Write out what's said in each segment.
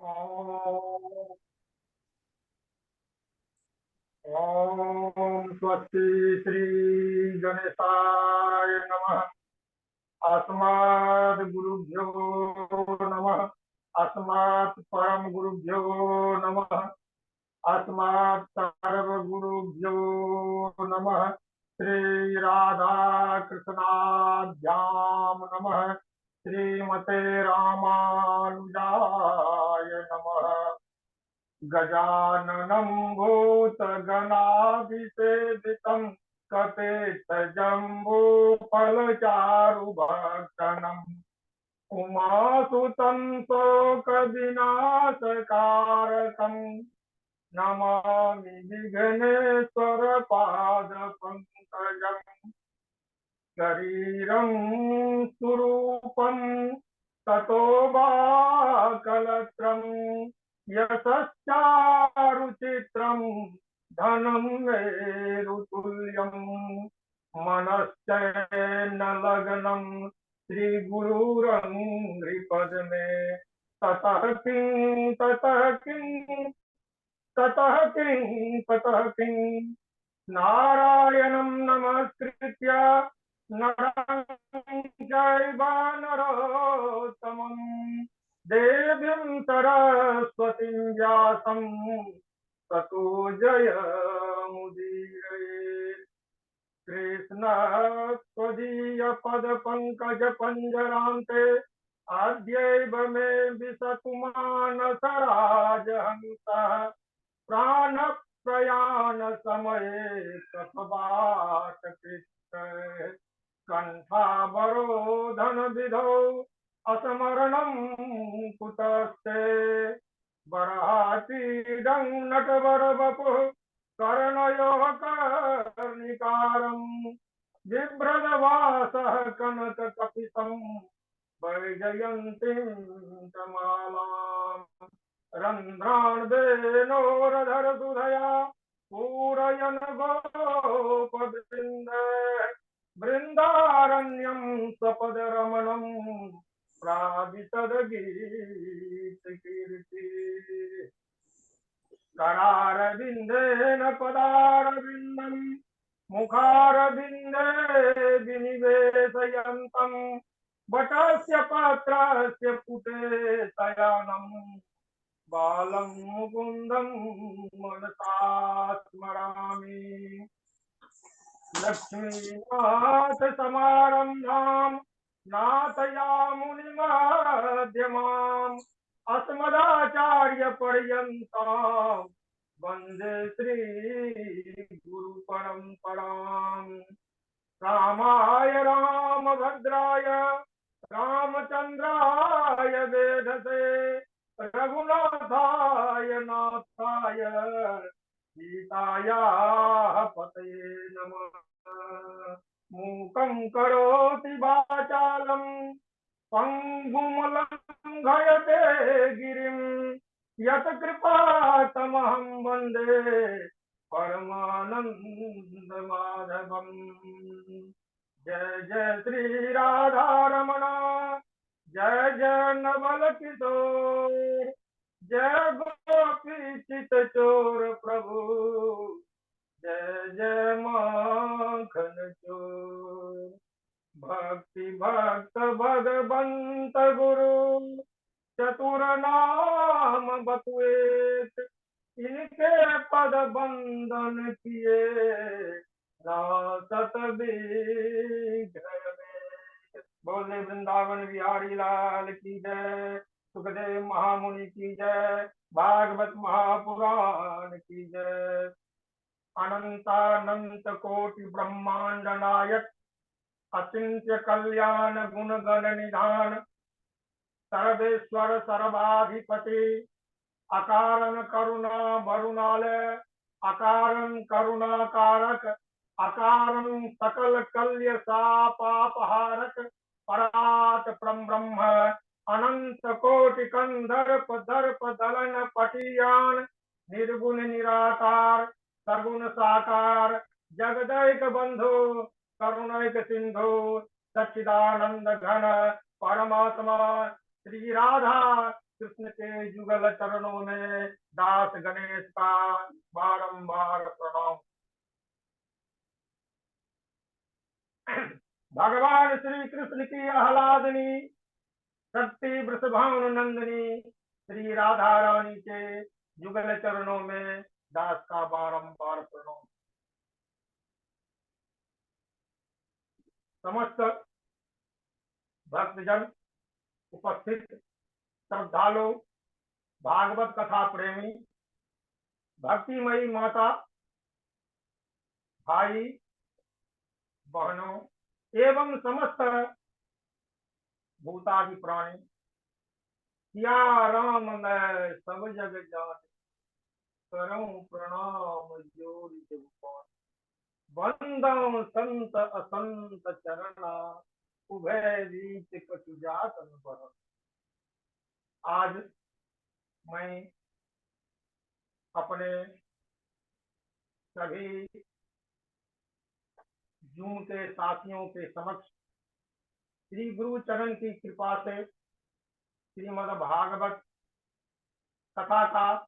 ॐ स्वस्ति श्री गणेशाय नमः। अस्मात् गुरुभ्यो नमः। अस्मात् परम गुरुभ्यो नमः। अस्मात् सर्वगुरुभ्यो नमः। श्री राधा कृष्णाभ्याम नमः। श्रीमते रामानुजाय नमः। गजाननं भूतगणाभिसेवितं कपेतजम्बूफलचारुभक्षणम् उमासुतं शोकविनाशकारकं नमामि विघ्नेश्वरपादपङ्कजम्। शरीरं स्वरूपं ततो वा कलत्रं यशश्चारुचित्रं धनं मेरुतुल्यं मनश्चैन लग्नं श्रीगुरुरङ्घ्रिपद्मे ततः किं ततः किं ततः किं ततः किं नारायणं नमस्कृत्य नरं चैव नरोत्तमं देवीं सरस्वतीं व्यासं ततो जयमुदीरयेत्। कृष्ण त्वदीयपदपङ्कजपञ्जरान्ते अद्यैव मे विशतु मानसराजहंसः प्राणप्रयाण समये कथवाटकृत् कण्ठावरोधन विधौ असमरणं कुतस्ते बर्हापीडं नटवरवपुः कर्णयोः कर्णिकारं बिभ्रदवासः कनककपितं वैजयन्तीं च मालाम् रन्ध्रान्वेणोरधरसुधया पूरयन् गोपवृन्द बृन्दारण्यं स्वपदरमणं प्राविशद्गीतकीर्ति करारविन्देन पदारविन्दं मुखारविन्दे विनिवेशयन्तं वटस्य पत्रस्य पुटे शयनम् बालं मुकुन्दं मनसा स्मरामि। लक्ष्मीनाथ समारम्भां नाथयामुनिमध्यमाम् अस्मदाचार्यपर्यन्तां वन्दे श्रीगुरुपरम्पराम्। रामाय रामभद्राय रामचन्द्राय वेधसे रघुनाथाय नाथाय सीतायाः पतये नमः। मूकं करोति वाचालं पङ्गुमलङ्घयते गिरिं यत्कृपातमहं वन्दे परमानन्दमाधवम्। जय जय श्री राधा रमण जय जय नवल किशोर जय गोपी चित चोर प्रभु जय जय माखन चोर। भक्ति भक्त भगवंत गुरु चतुर नाम बतुएत इनके पद बंदन किए नासत विग्रह। बोले वृंदावन बिहारी लाल की जय। सुखदेव महामुनि की जय। भागवत महापुराण की जय। अनंतानंत कोटि ब्रह्मांड नायक अचिंत्य कल्याण गुण गण निधान सर्वेश्वर सर्वाधिपति अकारण करुणा वरुणालय अकारण करुणाकारक अकारण सकल कल्य सापापहारक परात परम ब्रह्म अनंत कोटि कंदर्प दर्प दलन पटियान निर्गुण निराकार सगुण साकार जगदैक बंधु करुणैक सिंधु सच्चिदानंद घन परमात्मा श्री राधा कृष्ण के जुगल चरणों में दास गणेश का बारंबार प्रणाम। भगवान श्री कृष्ण की आह्लादनी शक्ति वृषभानु नंदिनी श्री राधा रानी के जुगल चरणों में दास का बारंबार प्रणाम। समस्त भक्तजन, उपस्थित श्रद्धालु, भागवत कथा प्रेमी, भक्तिमयी माता, भाई बहनों एवं समस्त भूतादि प्राणी, या राम मैं सब जग जान, करऊं प्रणाम जोरि जगुपान। वंदन संत असंत चरणा, उभय रीत कछु जात न बरन। आज मैं अपने सभी जूम के साथियों के समक्ष श्री गुरु चरण की कृपा से श्रीमद् भागवत कथा का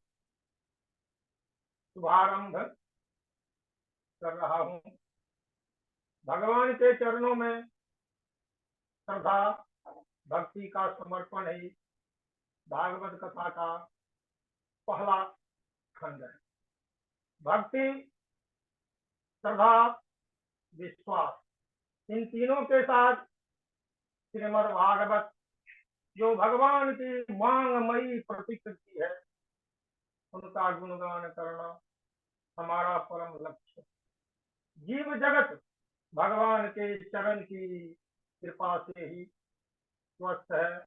शुभारंभ कर रहा हूँ। भगवान के चरणों में श्रद्धा भक्ति का समर्पण ही भागवत कथा का पहला खंड है। भक्ति, श्रद्धा, विश्वास, इन तीनों के साथ श्रीमद् भागवत जो भगवान की मांगमयी प्रतिकृति है, उनका गुणगान करना हमारा परम लक्ष्य। जीव जगत भगवान के चरण की कृपा से ही स्वस्थ है,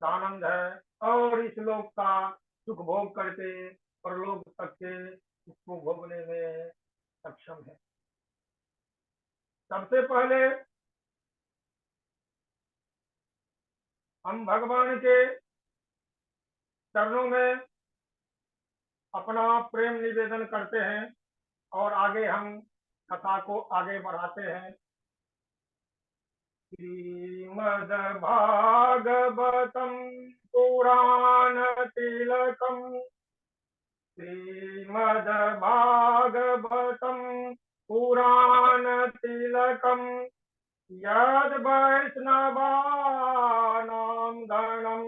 आनंद है और इस लोक का सुख भोग करके परलोक तक के उसको भोगने में सक्षम है। सबसे पहले हम भगवान के चरणों में अपना प्रेम निवेदन करते हैं और आगे हम कथा को आगे बढ़ाते हैं। श्रीमद् भागवतम पुराण तिलकम, श्रीमद् भागवतम पुराण तिलकम, यद् वैष्णवानां धनम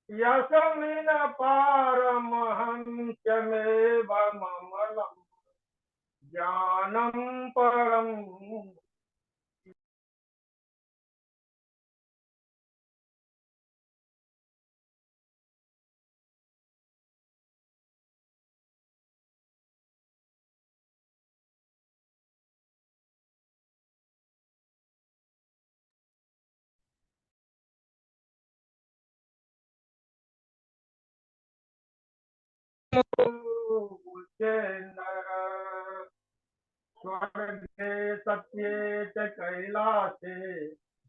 यस्मिन् पारमहंस्यमेव ममलम् ज्ञानं परम्। स्वर्गे सत्ये च कैलासे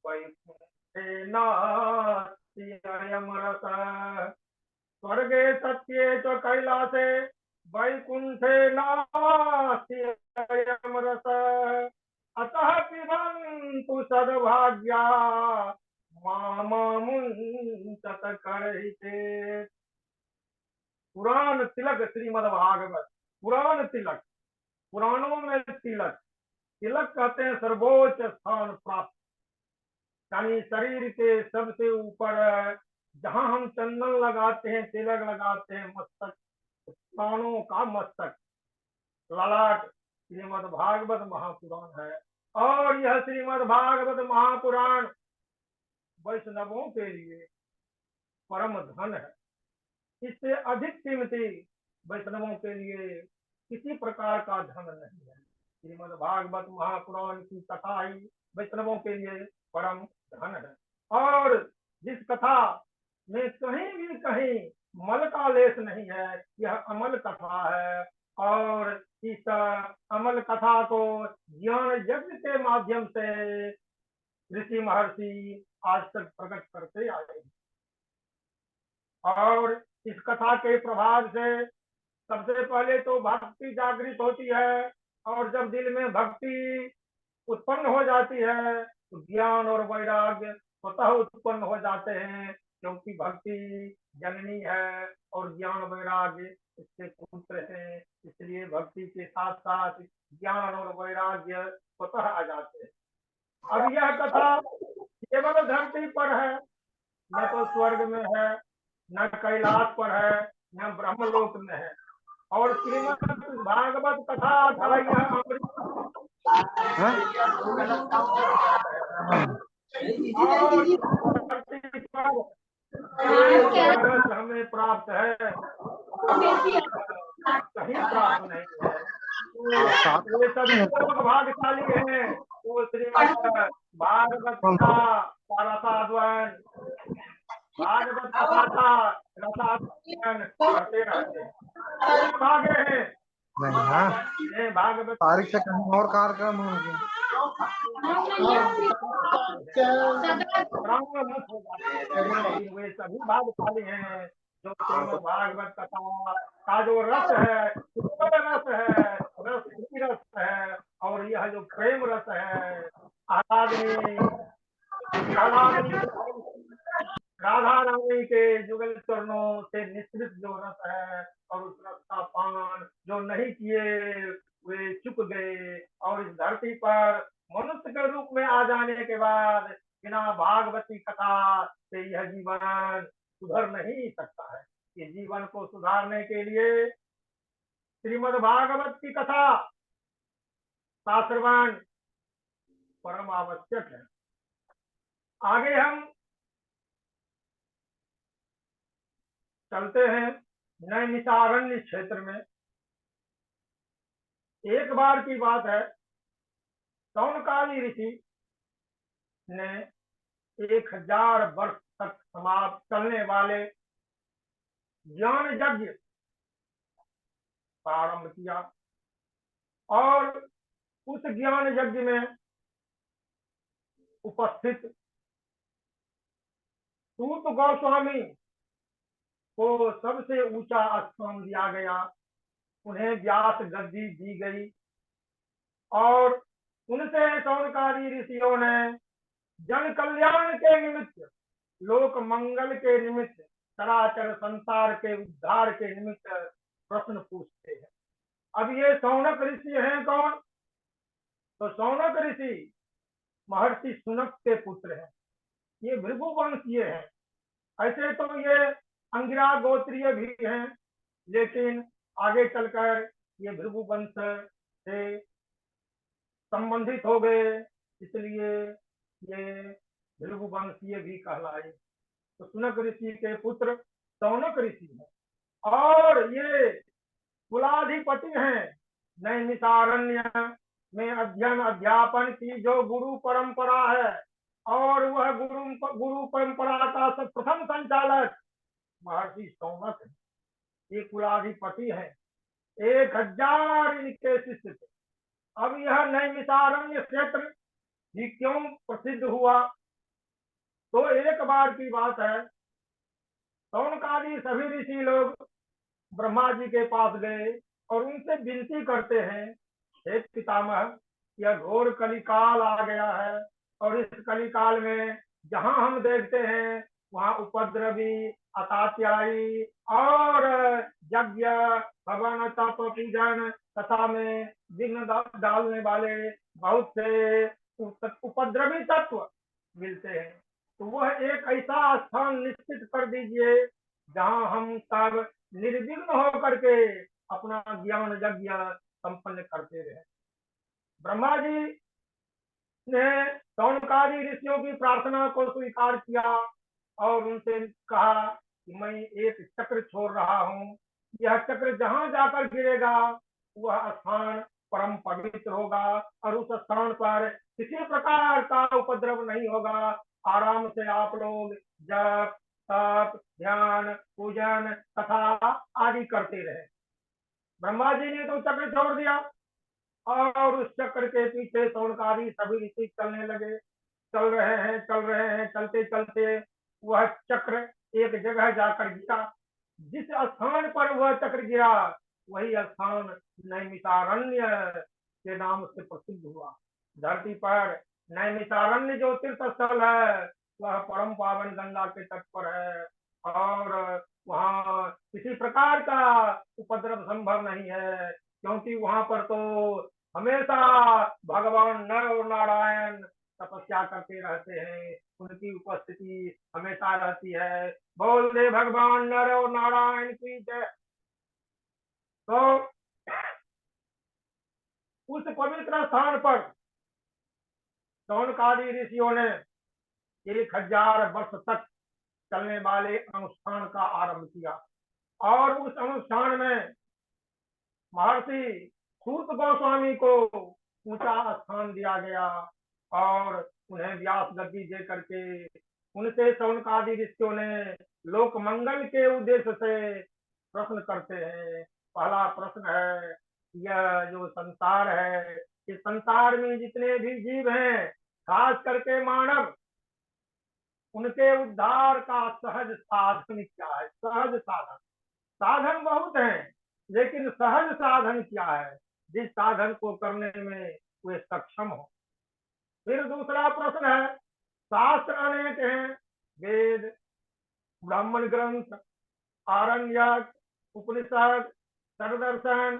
वैकुंठे नास्ति अयं रसः। स्वर्गे सत्ये च कैलासे वैकुंठे नास्ति अयं रसः। अतः पिबन्तु सद्भाग्या माममुञ्चत करहिते। पुराण तिलक श्रीमद् भागवत। पुराण तिलक, पुराणों में तिलक, तिलक कहते हैं सर्वोच्च स्थान प्राप्त, यानी शरीर के सबसे ऊपर जहां हम चंदन लगाते हैं, तिलक लगाते हैं, मस्तक, प्राणों का मस्तक, ललाट श्रीमद् भागवत महापुराण है। और यह श्रीमद् भागवत महापुराण वैष्णवों के लिए परम धन है। इससे अधिक कीमती वैष्णवों के लिए किसी प्रकार का धन नहीं है। श्रीमद् भागवत महापुराण की कथा ही वैष्णवों के लिए परम धन है। और जिस कथा में कहीं मल का लेस नहीं है, यह अमल कथा है। और इस अमल कथा को ज्ञान यज्ञ के माध्यम से ऋषि महर्षि आज तक प्रकट करते आए हैं। और इस कथा के प्रभाव से सबसे पहले तो भक्ति जागृत होती है, और जब दिल में भक्ति उत्पन्न हो जाती है तो ज्ञान और वैराग्य स्वतः उत्पन्न हो जाते हैं। क्योंकि भक्ति जननी है और ज्ञान वैराग्य इसके पुत्र हैं, इसलिए भक्ति के साथ साथ ज्ञान और वैराग्य स्वतः आ जाते हैं। अब यह कथा केवल धरती पर है, न तो स्वर्ग में है, न कैलाश पर है, न ब्रह्मलोक में है। और श्रीमद् भागवत कथा का यह अमृत और धरती पर रस हमें प्राप्त है, कहीं प्राप्त नहीं है। तो ये सभी लोग भाग्यशाली हैं, वो श्रीमद् भागवत का रसाद्वयन, भागवत कथा का रसाद्वयन करते रहते हैं। भागे हैं ये भागवत तारीख से कहीं और कार्यक्रम होंगे। लेकिन वे सभी भाग्यशाली हैं जो श्रीमद् भागवत कथा का जो रस है, रस है, रस है, और यह जो प्रेम रस है, आराधनी राधा रानी के जुगल चरणों से निश्चित जो रस है, और उस रस का पान जो नहीं किए वे चुक गए। और इस धरती पर मनुष्य के रूप में आ जाने के बाद बिना भागवती कथा से यह जीवन सुधर नहीं सकता है। इस जीवन को सुधारने के लिए श्रीमद् भागवत की कथा का श्रवण परम आवश्यक है। आगे हम चलते हैं नैमिषारण्य क्षेत्र में। एक बार की बात है, सौनकादि ऋषि ने 1000 वर्ष तक समाप्त चलने वाले ज्ञान यज्ञ प्रारंभ किया, और उस ज्ञान यज्ञ में उपस्थित सूत गोस्वामी को सबसे ऊंचा स्थान दिया गया, उन्हें व्यास गद्दी दी गई, और उनसे सौनकादि ऋषियों ने जन कल्याण के निमित्त, लोक मंगल के निमित्त, चराचर संसार के उद्धार के निमित्त प्रश्न पूछते हैं। अब ये सौनक ऋषि हैं कौन? तो सौनक ऋषि महर्षि सुनक के पुत्र हैं, ये भृगुवंशीय हैं। ऐसे तो ये अंगिरा गोत्रीय भी हैं, लेकिन आगे चलकर ये भृगुवंश से संबंधित हो गए, इसलिए ये भृगुवंशीय भी कहलाए। तो सुनक ऋषि के पुत्र सौनक ऋषि हैं, और ये कुलाधिपति हैं। नैमिषारण्य में अध्ययन अध्यापन की जो गुरु परंपरा है, और वह गुरु परंपरा का प्रथम संचालक महर्षि सौनक है। ये कुलाधिपति है, 1000 इनके शिष्य थे। अब यह नैमिषारण्य क्षेत्र भी क्यों प्रसिद्ध हुआ? तो एक बार की बात है, सौनकादि सभी ऋषि लोग ब्रह्मा जी के पास गए और उनसे विनती करते हैं, हे पितामह, यह घोर कलिकाल आ गया है, और इस कलिकाल में जहां हम देखते हैं वहां उपद्रवी, अतात्यायी और यज्ञ हवन तप पूजन तथा में विघ्न डालने वाले बहुत से उपद्रवी तत्व मिलते हैं। तो वह एक ऐसा स्थान निश्चित कर दीजिए जहां हम सब निर्विघ्न होकर के अपना ज्ञान यज्ञ संपन्न करते रहे। ब्रह्मा जी ने सौनकादि ऋषियों की प्रार्थना को स्वीकार किया और उनसे कहा कि मैं एक चक्र छोड़ रहा हूँ, यह चक्र जहां जाकर गिरेगा वह स्थान परम पवित्र होगा, और उस स्थान पर किसी प्रकार का उपद्रव नहीं होगा। आराम से आप लोग जप तप ध्यान पूजन तथा आदि करते रहे। ब्रह्मा जी ने तो चक्र छोड़ दिया, और उस चक्र के पीछे सौनकादि सभी ऋषि चलने लगे। चल रहे हैं, चलते चलते वह चक्र एक जगह जाकर गिरा। जिस स्थान पर वह चक्र गिरा वही स्थान नैमिषारण्य के नाम से प्रसिद्ध हुआ। धरती पर नैमिषारण्य जो तीर्थ स्थल है, वह परम पावन गंगा के तट पर है और वहाँ किसी प्रकार का उपद्रव संभव नहीं है, क्योंकि वहाँ पर तो हमेशा भगवान नर और नारायण तपस्या करते रहते हैं, उनकी उपस्थिति हमेशा रहती है। बोल दे भगवान नर और नारायण की जय। तो उस पवित्र स्थान पर शौनकादि ऋषियों ने 1000 वर्ष तक चलने वाले अनुष्ठान का आरंभ किया और उस अनुष्ठान में महर्षि सूत गोस्वामी को ऊंचा स्थान दिया गया और उन्हें व्यास गद्दी दे करके उनसे शौनकादि ऋषियों ने लोक मंगल के उद्देश्य से प्रश्न करते हैं। पहला प्रश्न है, यह जो संसार है, इस संसार में जितने भी जीव हैं, खास करके मानव, उनके उद्धार का सहज साधन क्या है? सहज साधन, साधन बहुत हैं, लेकिन सहज साधन क्या है जिस साधन को करने में वे सक्षम हो। फिर दूसरा प्रश्न है, शास्त्र अनेक हैं, वेद, ब्राह्मण ग्रंथ, आरण्यक, उपनिषद, सर्वदर्शन,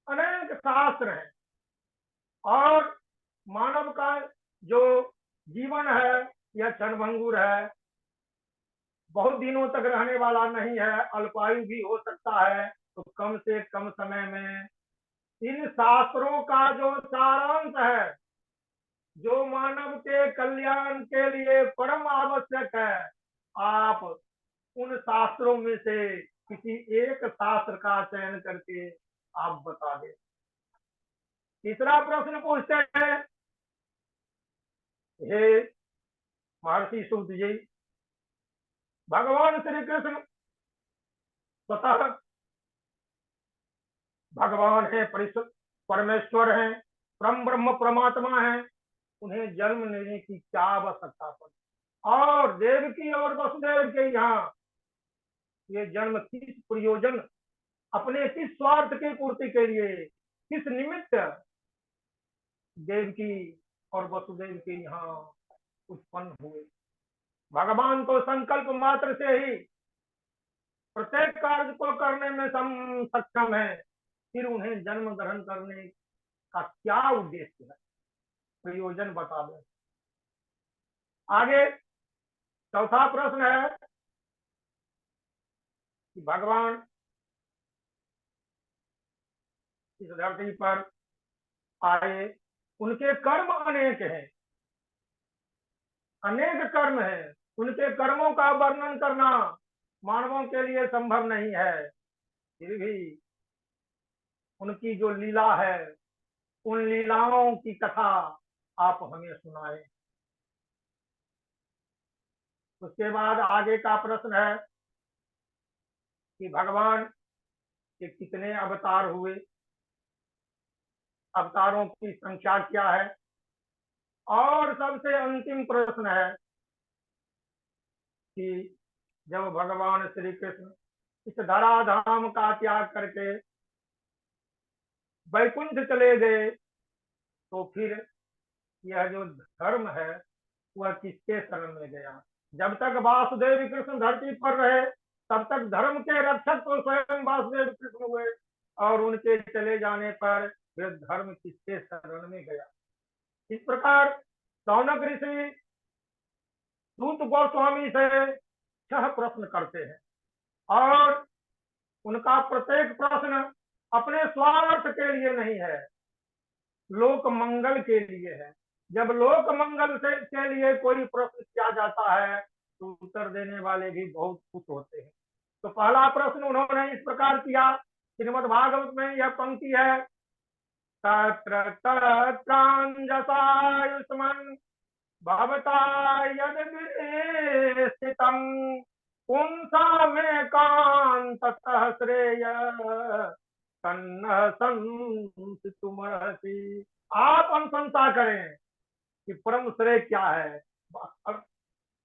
अनेक शास्त्र हैं और मानव का जो जीवन है यह क्षणभंगुर है, बहुत दिनों तक रहने वाला नहीं है, अल्पायु भी हो सकता है। तो कम से कम समय में इन शास्त्रों का जो सारांश है, जो मानव के कल्याण के लिए परम आवश्यक है, आप उन शास्त्रों में से किसी एक शास्त्र का चयन करके आप बता दें। तीसरा प्रश्न पूछते हैं, हे महर्षि सूत जी, भगवान श्री कृष्ण स्वतः भगवान है, परमेश्वर है, परम ब्रह्म परमात्मा है, उन्हें जन्म लेने की क्या आवश्यकता पड़ी और देवकी और वसुदेव के यहाँ ये जन्म किस प्रयोजन, अपने किस स्वार्थ की पूर्ति के लिए, किस निमित्त देवकी और वसुदेव के यहाँ उत्पन्न हुए? भगवान तो संकल्प मात्र से ही प्रत्येक कार्य को करने में सक्षम है, फिर उन्हें जन्म ग्रहण करने का क्या उद्देश्य है, प्रयोजन बता दो। आगे चौथा प्रश्न है कि भगवान इस धरती पर आए, उनके कर्म अनेक हैं, अनेक कर्म हैं, उनके कर्मों का वर्णन करना मानवों के लिए संभव नहीं है, फिर भी उनकी जो लीला है, उन लीलाओं की कथा आप हमें सुनाए। उसके बाद आगे का प्रश्न है कि भगवान के कितने अवतार हुए, अवतारों की संख्या क्या है, और सबसे अंतिम प्रश्न है कि जब भगवान श्री कृष्ण इस धराधाम का त्याग करके वैकुंठ चले गए, तो फिर यह जो धर्म है वह किसके शरण में गया? जब तक वासुदेव कृष्ण धरती पर रहे तब तक धर्म के रक्षक तो स्वयं वासुदेव कृष्ण हुए, और उनके चले जाने पर फिर धर्म किसके शरण में गया? इस प्रकार शौनक ऋषि सूत गोस्वामी से 6 प्रश्न करते हैं और उनका प्रत्येक प्रश्न अपने स्वार्थ के लिए नहीं है, लोक मंगल के लिए है। जब लोक मंगल के लिए कोई प्रश्न किया जाता है तो उत्तर देने वाले भी बहुत खुश होते हैं। तो पहला प्रश्न उन्होंने इस प्रकार किया, श्रीमद् भागवत में यह पंक्ति है, तत्र तत्रांजसायुष्मन् भवता यद स्थितम् पुंसामेकान्ततः श्रेय तन्न संसितुमर्हसि। आप अनुशंसा करें कि परम श्रेय क्या है।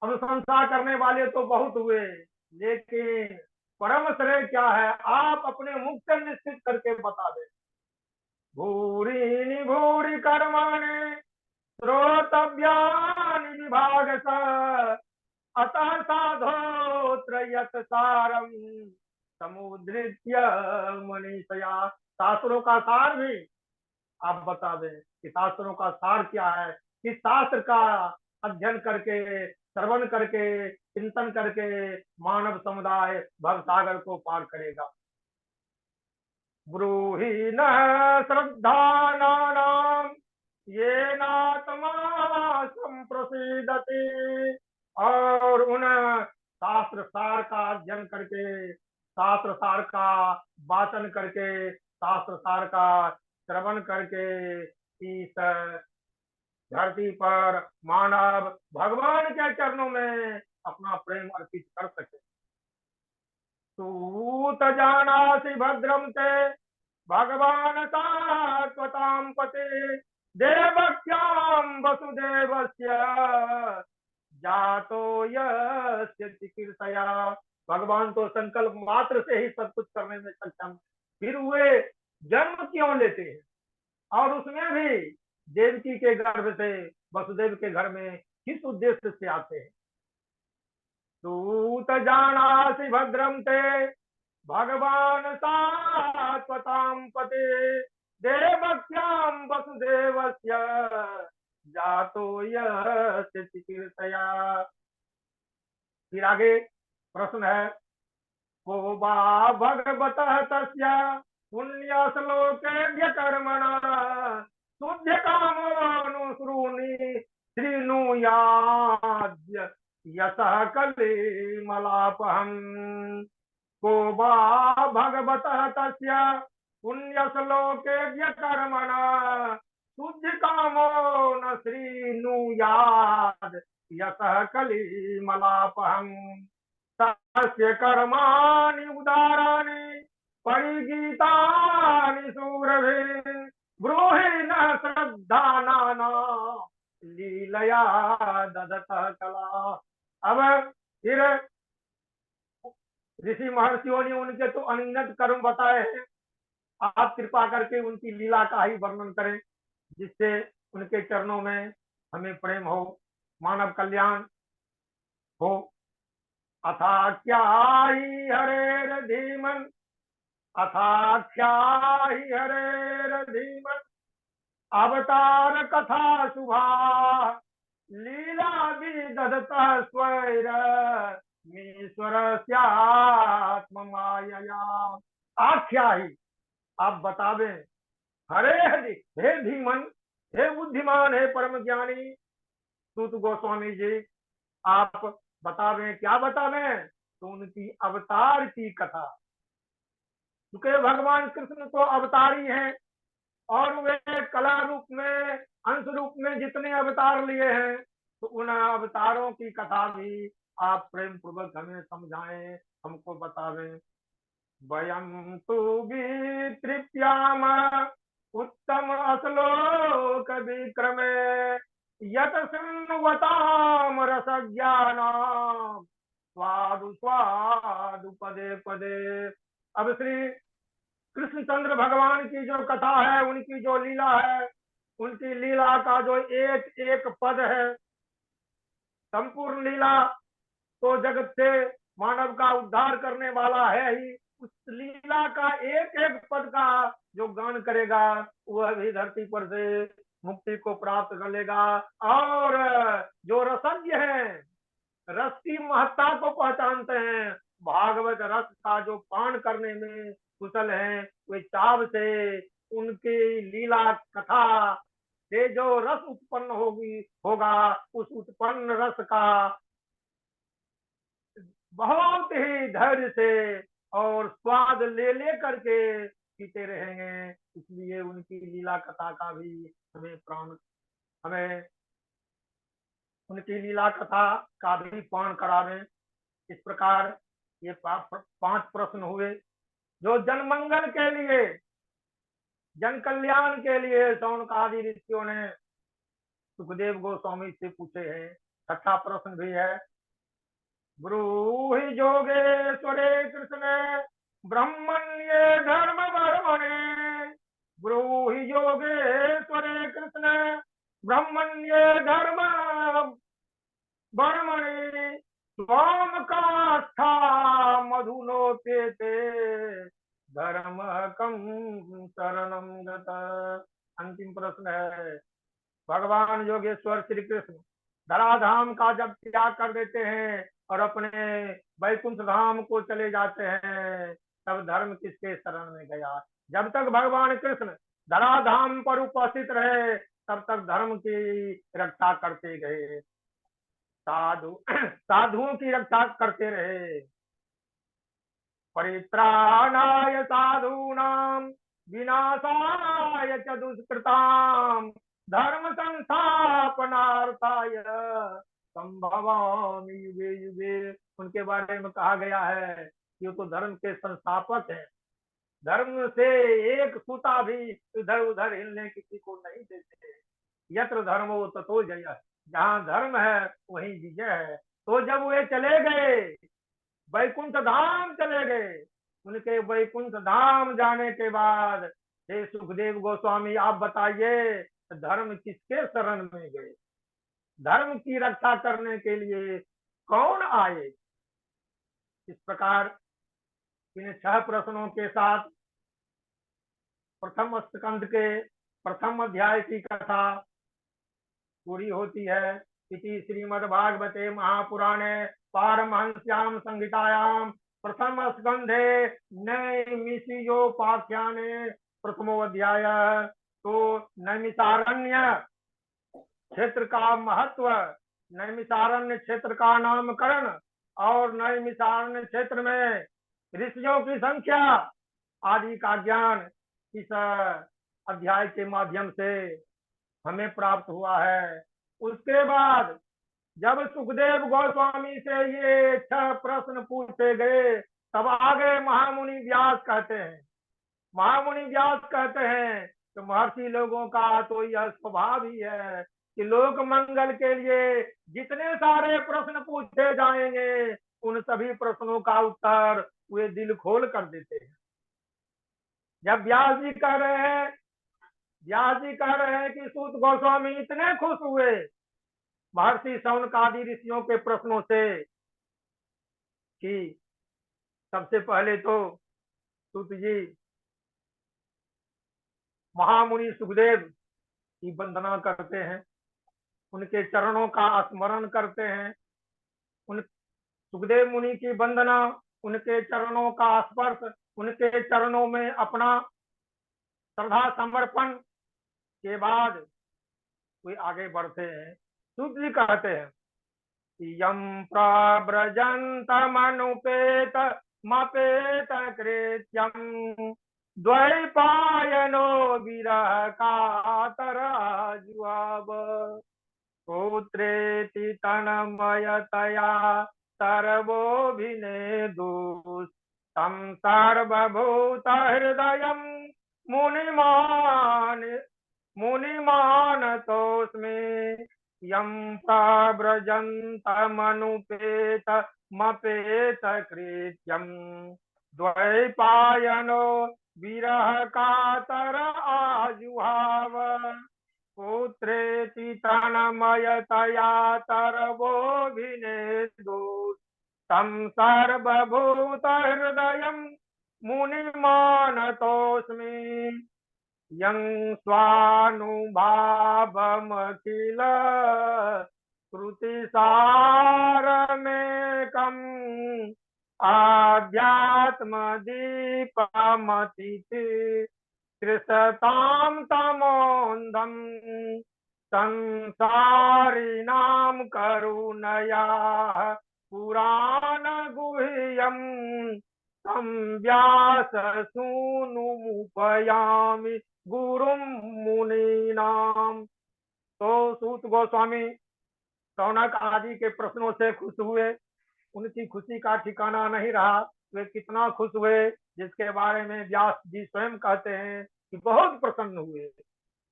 अनुशंसा करने वाले तो बहुत हुए, लेकिन परम श्रेय क्या है, आप अपने मुख से निश्चित करके बता दें। भूरि भूरि कर्माणि श्रोतव्यानि विभागशः अतः साधोत्र यत सारम समुद्रित्य मनीषया। शास्त्रों का सार भी आप बता दें कि शास्त्रों का सार क्या है, किस शास्त्र का अध्ययन करके, श्रवण करके, चिंतन करके मानव समुदाय भव सागर को पार करेगा। ब्रूहि न श्रद्धानानाम ये नात्मा संप्रसीदति। और उन शास्त्र सार का अध्ययन करके, शास्त्र सार का वाचन करके, शास्त्र सार का श्रवण करके इस धरती पर मानव भगवान के चरणों में अपना प्रेम अर्पित कर सके। सूत जानासि भद्रम ते भगवान सात्वताम पते देवक्याम वसुदेवस्य जातो यस्य चिकीर्षया। भगवान तो संकल्प मात्र से ही सब कुछ करने में सक्षम, फिर वे जन्म क्यों लेते हैं, और उसमें भी देवकी के गर्भ से वसुदेव के घर में किस उद्देश्य से आते हैं। सूत जानासि भद्रम ते भगवान सात्वताम पते देवक्याम वसुदेवस्य जातो यस्य चिकीर्षया। फिर आगे प्रश्न है, को बा भगवतः तस्य पुण्यश्लोके कर्मणा शुद्ध कामोनुसृणि श्रीनुयाद्य यतः कलिमलापहम्। को वा भगवतः तस्य पुण्यश्लोके कर्मणा शुद्ध कामो न श्रीनुयाद् यतः कलिमलापहम्। तस्य कर्माणि उदाराणि परिगीतानि सुरभि ब्रूहि न श्रद्धानाना लीलया ददतः कला। अब फिर ऋषि महर्षियों ने उनके तो अनगिनत कर्म बताए हैं, आप कृपा करके उनकी लीला का ही वर्णन करें जिससे उनके चरणों में हमें प्रेम हो, मानव कल्याण हो। अथाख्याहि हरेर धीमन, अथाख्याहि हरेर धीमन अवतार कथा शुभा लीला विदधतः स्वैर मीश्वरस्यात्म मायया। आख्याहि, आप बतावें, हरे हे धीमन, हे बुद्धिमान, हे परम ज्ञानी सूत गोस्वामी जी, आप बतावें, क्या बतावें, तो उनकी अवतार की कथा। क्योंकि भगवान कृष्ण तो अवतारी हैं और वे कला रूप में, अंश रूप में जितने अवतार लिए हैं, तो उन अवतारों की कथा भी आप प्रेम पूर्वक हमें समझाएं, हमको बतावें। वयम तु तृप्याम उत्तम श्लोक विक्रमे यत शृण्वताम रस ज्ञानम स्वादु स्वादु पदे पदे। अब श्री कृष्णचंद्र भगवान की जो कथा है, उनकी जो लीला है, उनकी लीला का जो एक एक पद है, संपूर्ण लीला तो जगत से मानव का उद्धार करने वाला है ही, उस लीला का एक एक पद का जो गान करेगा वह भी धरती पर से मुक्ति को प्राप्त कर लेगा। और जो रसज्ञ हैं, रस की महत्ता को पहचानते हैं, भागवत रस का जो पान करने में कुशल हैं, वे चाव से उनकी लीला कथा से जो रस उत्पन्न होगा, उस उत्पन्न रस का बहुत ही धैर्य से और स्वाद ले ले करके पीते रहेंगे। इसलिए उनकी लीला कथा का भी हमें उनकी लीला कथा का भी पान करावें। इस प्रकार ये 5 प्रश्न हुए जो जनमंगल के लिए, जन कल्याण के लिए शौनकादि ऋषियों ने सुखदेव गोस्वामी से पूछे हैं। 6ठा प्रश्न भी है, ब्रूहि योगेश्वरे कृष्ण ब्रह्मण्ये धर्म वर्मणे। ब्रूहि योगेश्वरे कृष्ण ब्रह्मण्ये धर्म वर्मणे धर्मकं शरणं गतः। अंतिम प्रश्न है, भगवान योगेश्वर श्री कृष्ण धराधाम का जब त्याग कर देते हैं और अपने वैकुंठ धाम को चले जाते हैं, तब धर्म किसके शरण में गया? जब तक भगवान कृष्ण धराधाम पर उपस्थित रहे, तब तक धर्म की रक्षा करते गए, साधु साधुओं की रक्षा करते रहे। परित्राणाय साधूनां विनाशाय च दुष्कृतां धर्म संस्थापनार्थाय संभवामि युगे युगे। उनके बारे में कहा गया है कि वो तो धर्म के संस्थापक हैं, धर्म से एक सूता भी इधर उधर हिलने किसी को नहीं देते। यत्र धर्मो ततो जयः, जहाँ धर्म है वहीं विजय है। तो जब वे चले गए, वैकुंठ धाम चले गए, उनके वैकुंठ धाम जाने के बाद हे सुखदेव गोस्वामी आप बताइए, धर्म किसके शरण में गए? धर्म की रक्षा करने के लिए कौन आए? इस प्रकार इन 6 प्रश्नों के साथ प्रथम स्कंद के प्रथम अध्याय की कथा पूरी होती है। इति श्रीमद्भागवते महापुराणे पारमहंस्याम संहितायाम प्रथम स्कंधे नैमिषियोपाख्याने प्रथमो अध्याय। तो नैमिषारण्य क्षेत्र का महत्व, नैमिषारण्य क्षेत्र का नामकरण और नैमिषारण्य क्षेत्र में ऋषियों की संख्या आदि का ज्ञान इस अध्याय के माध्यम से हमें प्राप्त हुआ है। उसके बाद जब सुखदेव गोस्वामी से ये 6 प्रश्न पूछे गए, तब आगे महामुनि व्यास कहते हैं, महामुनि व्यास कहते हैं कि महर्षि लोगों का तो यह स्वभाव ही है कि लोक मंगल के लिए जितने सारे प्रश्न पूछे जाएंगे, उन सभी प्रश्नों का उत्तर वे दिल खोल कर देते हैं। जब व्यास जी कह रहे हैं, व्यास जी कह रहे हैं कि सूत गोस्वामी इतने खुश हुए महर्षि शौनक आदि ऋषियों के प्रश्नों से कि सबसे पहले तो सूत जी महामुनि सुखदेव की वंदना करते हैं, उनके चरणों का स्मरण करते हैं। उन सुखदेव मुनि की वंदना, उनके चरणों का स्पर्श, उनके चरणों में अपना श्रद्धा समर्पण के बाद वे आगे बढ़ते हैं। सूत जी कहते हैं, यम प्रव्रजन्तमनुपेत मपेत कृत्यम द्वैपायनो विरह कातराजुआव पुत्रेति तन्मयतया सर्वोऽभिनेदुः तं सर्वभूतहृदयं मुनिमानतोऽस्मि यं प्रव्रजन्तमनुपेतमपेत कृत्यं द्वैपायनो विरह कातर आजुहाव पुत्रेति तन्मयतया सर्वोऽभिनेदुः तं सर्वभूतहृदयं मुनिमानतोऽस्मि यं स्वानुभावमखिल श्रुतिसारमेकम् आध्यात्मदीपमतिथि कृषतां तमोन्धं संसारिणां करुणया पुराणगुह्यं तं व्याससूनुमुपयामि गुरुं मुनीनां। तो सूत गोस्वामी शौनक आदि के प्रश्नों से खुश हुए, उनकी खुशी का ठिकाना नहीं रहा। वे कितना खुश हुए जिसके बारे में व्यास जी स्वयं कहते हैं कि बहुत प्रसन्न हुए,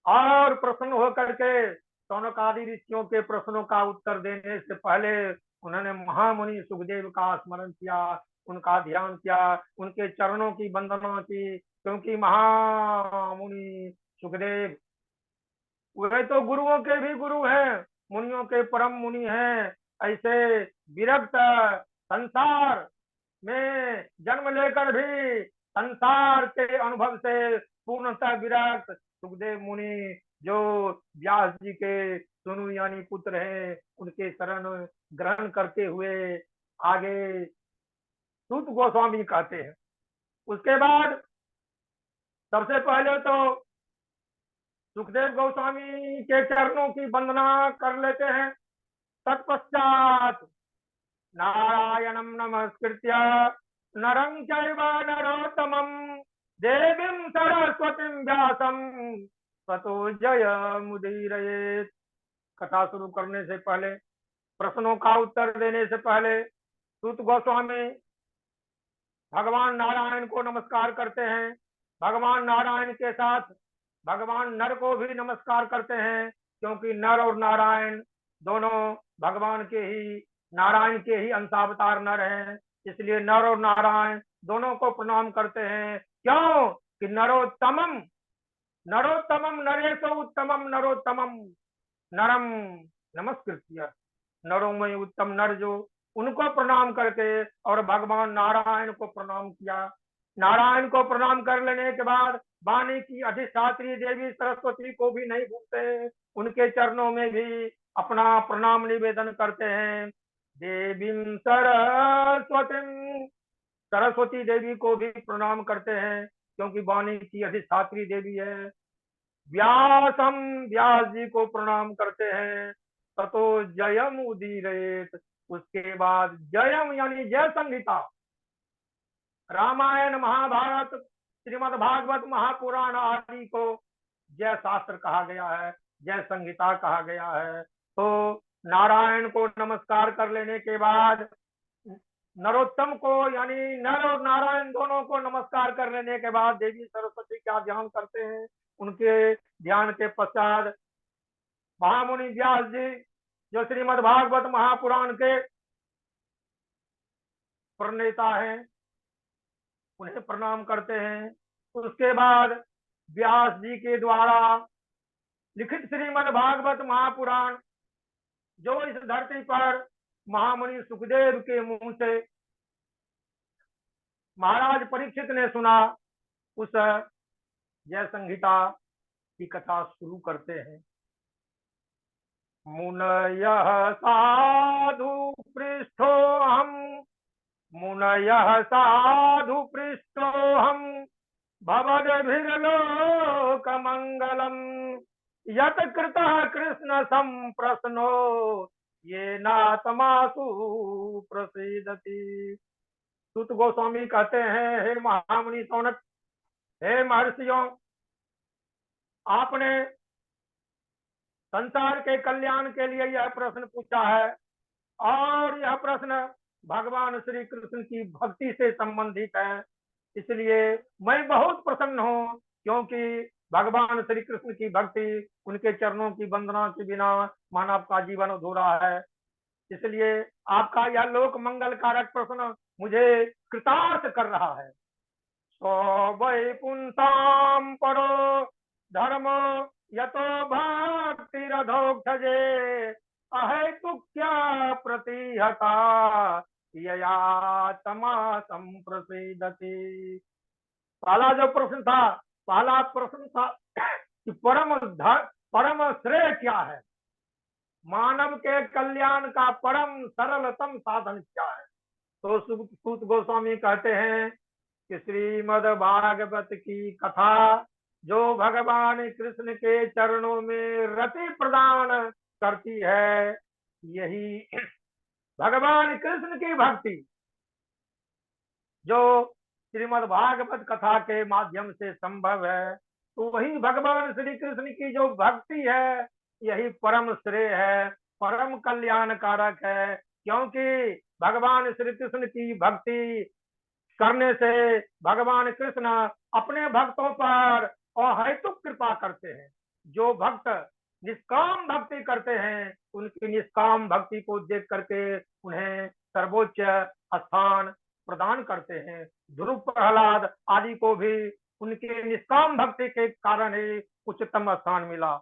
और प्रसन्न होकर के शौनक आदि ऋषियों के प्रश्नों का उत्तर देने से पहले उन्होंने महामुनि सुखदेव का स्मरण किया, उनका ध्यान किया, उनके चरणों की वंदना की, क्योंकि महामुनि सुखदेव वे तो गुरुओं के भी गुरु हैं, मुनियों के परम मुनि हैं। ऐसे विरक्त संसार में जन्म लेकर भी संसार के अनुभव से पूर्णतः विरक्त सुखदेव मुनि, जो व्यास जी के सुनु यानी पुत्र हैं, उनके शरण ग्रहण करते हुए आगे सूत गोस्वामी कहते हैं। उसके बाद सबसे पहले तो सुखदेव गोस्वामी के चरणों की वंदना कर लेते हैं। तत्पश्चात नारायणं नमस्कृत्य नरं चैव नरोत्तमं देवीं सरस्वतीं व्यासं ततो जयमुदीरयेत्। कथा शुरू करने से पहले, प्रश्नों का उत्तर देने से पहले सूत गोस्वामी भगवान नारायण को नमस्कार करते हैं। भगवान नारायण के साथ भगवान नर को भी नमस्कार करते हैं, क्योंकि नर और नारायण दोनों भगवान के ही, नारायण के ही अंशावतार नर हैं। इसलिए नर और नारायण दोनों को प्रणाम करते हैं। क्यों कि नरोत्तमम नरोत्तमम नरेश उत्तमम नरोत्तमम नरम नमस्कृत्य, नरों में उत्तम नर जो, उनको प्रणाम करके और भगवान नारायण को प्रणाम किया। नारायण को प्रणाम कर लेने के बाद वाणी की अधिष्ठात्री देवी सरस्वती को भी नहीं भूलते, उनके चरणों में भी अपना प्रणाम निवेदन करते हैं। देवी सरस्वती, सरस्वती देवी को भी प्रणाम करते हैं, क्योंकि वाणी की अधिष्ठात्री देवी है। व्यासम, व्यास जी को प्रणाम करते हैं। ततो जयम उदीरयेत, उसके बाद जयम यानी जय संहिता, रामायण महाभारत श्रीमद् भागवत महापुराण आदि को जय शास्त्र कहा गया है, जय संहिता कहा गया है। तो नारायण को नमस्कार कर लेने के बाद नरोत्तम को यानी नर और नारायण दोनों को नमस्कार कर लेने के बाद देवी सरस्वती का ध्यान करते हैं। उनके ध्यान के पश्चात महामुनि व्यास जी, जो श्रीमद् भागवत महापुराण के प्रणेता हैं, उन्हें प्रणाम करते हैं। उसके बाद व्यास जी के द्वारा लिखित श्रीमद् भागवत महापुराण, जो इस धरती पर महामुनि सुखदेव के मुंह से महाराज परीक्षित ने सुना, उस जय संहिता की कथा शुरू करते हैं। मुनयः साधु पृष्ठोऽहम्, मुनयः साधु पृष्ठोऽहम् भवद्भिर्लोकमङ्गलम् यत् कृतः कृष्ण संप्रश्नो येनात्मासु प्रसीदति। सूत गोस्वामी कहते हैं, हे महामुनि सौनक, हे महर्षियों, आपने संसार के कल्याण के लिए यह प्रश्न पूछा है, और यह प्रश्न भगवान श्री कृष्ण की भक्ति से संबंधित है। इसलिए मैं बहुत प्रसन्न हूँ, क्योंकि भगवान श्री कृष्ण की भक्ति, उनके चरणों की वंदना के बिना मानव का जीवन अधूरा है। इसलिए आपका यह लोक मंगल कारक प्रश्न मुझे कृतार्थ कर रहा है। सो वै पुंसाम परो धर्म यतो भक्तिरधोक्षजे अहेतुक्या प्रतिहता यया तमा संप्रसीदति। पहला जो प्रश्न था, पहला प्रश्न था कि परम श्रेय क्या है, मानव के कल्याण का परम सरलतम साधन क्या है। तो सूत गोस्वामी कहते हैं कि श्रीमद् भागवत की कथा, जो भगवान कृष्ण के चरणों में रति प्रदान करती है, यही भगवान कृष्ण की भक्ति, जो श्रीमद् भागवत कथा के माध्यम से संभव है, तो वही भगवान श्री कृष्ण की जो भक्ति है, यही परम श्रेय है, परम कल्याण कारक है। क्योंकि भगवान श्री कृष्ण की भक्ति करने से भगवान कृष्ण अपने भक्तों पर अहेतुक कृपा करते हैं। जो भक्त निष्काम भक्ति करते हैं, उनकी निष्काम भक्ति को देख करके उन्हें सर्वोच्च स्थान प्रदान करते हैं। ध्रुव, प्रहलाद आदि को भी उनके निष्काम भक्ति के कारण ही उच्चतम स्थान मिला।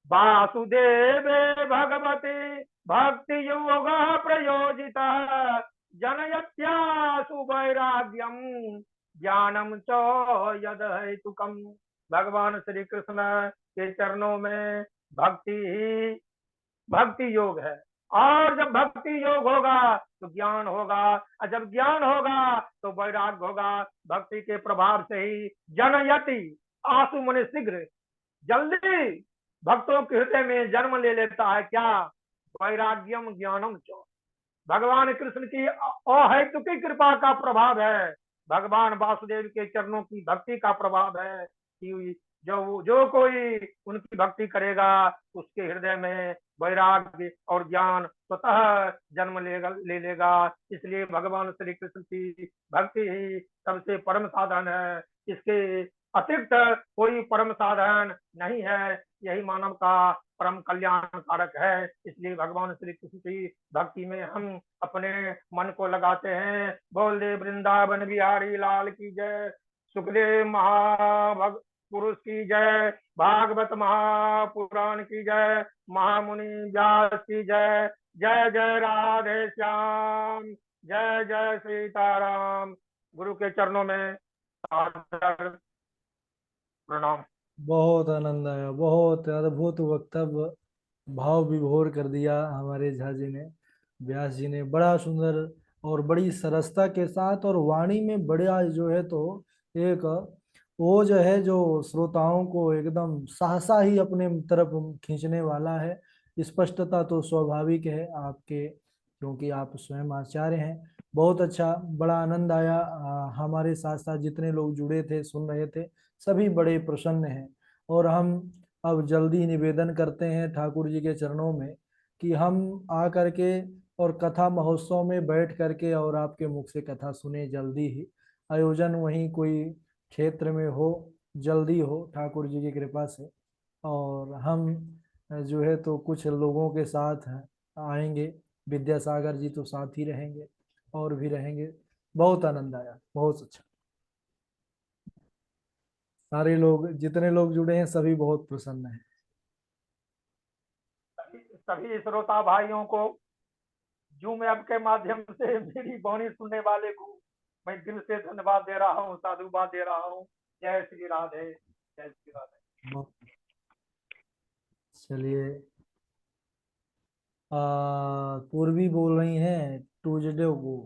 वासुदेवे भगवते भक्ति योग प्रयोजिता जनयत्यासु वैराग्यम ज्ञानम च यद हेतुकम। भगवान श्री कृष्ण के चरणों में भक्ति ही भक्ति योग है। और जब भक्ति योग होगा तो ज्ञान होगा, और जब ज्ञान होगा तो वैराग्य होगा। भक्ति के प्रभाव से ही जनयति, आंसू मने शीघ्र, जल्दी भक्तों के हृदय में जन्म ले लेता है क्या? वैराग्यम ज्ञानम च। भगवान कृष्ण की अहेतुकी कृपा का प्रभाव है, भगवान वासुदेव के चरणों की भक्ति का प्रभाव है कि जो कोई उनकी भक्ति करेगा उसके हृदय में वैराग्य और ज्ञान स्वतः जन्म ले लेगा। इसलिए भगवान श्री कृष्ण की भक्ति ही सबसे परम साधन है। इसके अतिरिक्त कोई परम साधन नहीं है। यही मानव का परम कल्याण कारक है। इसलिए भगवान श्री कृष्ण की भक्ति में हम अपने मन को लगाते हैं। बोल दे वृंदावन बिहारी लाल की जय, सुखदेव महाभग पुरुष की जय, भागवत महापुराण की जय, महामुनि व्यास की जय। जय जय राधे श्याम, जय जय सीताराम। गुरु के चरणों में सादर प्रणाम। बहुत आनंद आया, बहुत अद्भुत वक्तव्य, भाव विभोर कर दिया हमारे झा जी ने, व्यास जी ने बड़ा सुंदर और बड़ी सरसता के साथ, और वाणी में बड़ा जो है तो एक वो जो है जो श्रोताओं को एकदम सहसा ही अपने तरफ खींचने वाला है। स्पष्टता तो स्वाभाविक है आपके, क्योंकि आप स्वयं आचार्य हैं। बहुत अच्छा, बड़ा आनंद आया। हमारे साथ साथ जितने लोग जुड़े थे, सुन रहे थे, सभी बड़े प्रसन्न हैं। और हम अब जल्दी निवेदन करते हैं ठाकुर जी के चरणों में कि हम आ करके और कथा महोत्सव में बैठ करके और आपके मुख से कथा सुने जल्दी ही। आयोजन वहीं कोई क्षेत्र में हो, जल्दी हो ठाकुर जी की कृपा से। और हम जो है तो कुछ लोगों के साथ आएंगे, विद्यासागर जी तो साथ ही रहेंगे और भी रहेंगे। बहुत आनंद आया, बहुत अच्छा। सारे लोग, जितने लोग जुड़े हैं, सभी बहुत प्रसन्न हैं। सभी श्रोता भाइयों को जूम ऐप के माध्यम से मेरी वाणी सुनने वाले को मैं दिल से धन्यवाद दे रहा हूँ, साधुवाद दे रहा हूँ। जय श्री राधे, जय श्री राधे। चलिए, पूर्वी बोल रही हैं ट्यूजडे को